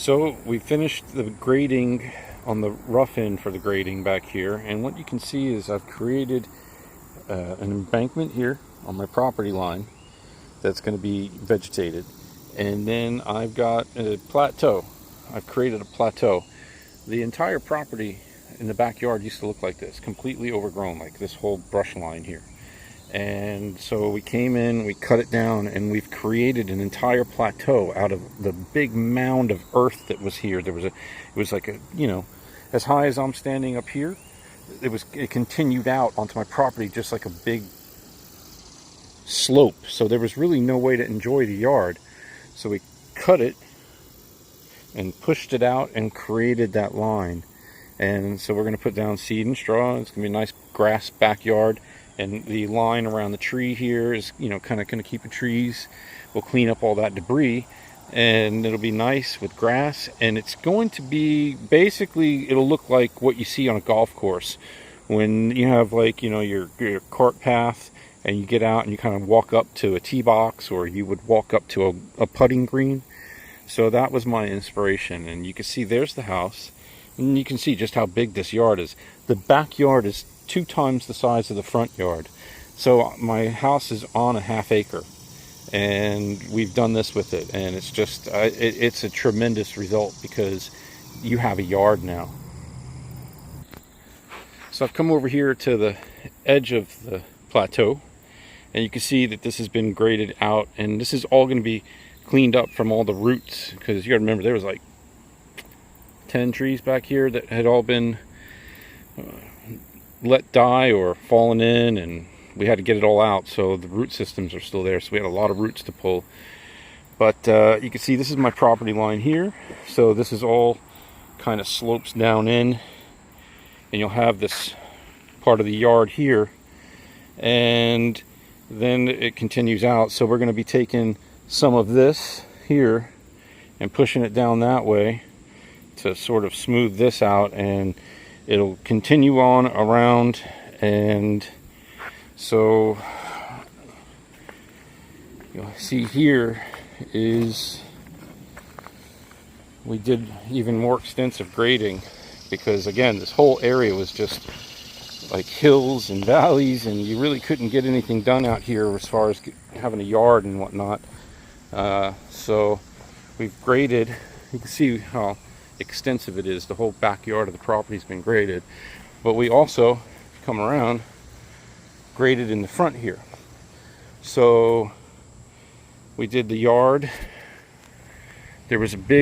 So we finished the grading on the rough end for the grading back here, and what you can see is I've created an embankment here on my property line that's going to be vegetated, and then I've got a plateau. I've created a plateau. The entire property in the backyard used to look like this, completely overgrown, like this whole brush line here. And so we came in, we cut it down, and we've created an entire plateau out of the big mound of earth that was here. It was like a, as high as I'm standing up here, it continued out onto my property just like a big slope. So there was really no way to enjoy the yard. So we cut it and pushed it out and created that line. And so we're going to put down seed and straw. It's going to be a nice grass backyard. And the line around the tree here is, kind of going to keep the trees. We'll clean up all that debris, and it'll be nice with grass. And it's going to be, basically, it'll look like what you see on a golf course. When you have, like, your cart path, and you get out and you kind of walk up to a tee box, or you would walk up to a putting green. So that was my inspiration. And you can see there's the house. And you can see just how big this yard is. The backyard is 2 times the size of the front yard. So my house is on a ½ acre, and we've done this with it, and it's just it's a tremendous result because you have a yard now. So I've come over here to the edge of the plateau, and you can see that this has been graded out, and this is all going to be cleaned up from all the roots, because you got to remember there was like 10 trees back here that had all been let die or fallen in, and we had to get it all out. So the root systems are still there, so we had a lot of roots to pull. But you can see this is my property line here, so this is all kind of slopes down in, and you'll have this part of the yard here, and then it continues out. So we're going to be taking some of this here and pushing it down that way to sort of smooth this out, and it'll continue on around. And so you'll see here is we did even more extensive grading, because again, this whole area was just like hills and valleys, and you really couldn't get anything done out here as far as having a yard and whatnot. So we've graded. You can see how extensive it is. The whole backyard of the property has been graded, but we also come around, graded in the front here. So we did the yard. There was a big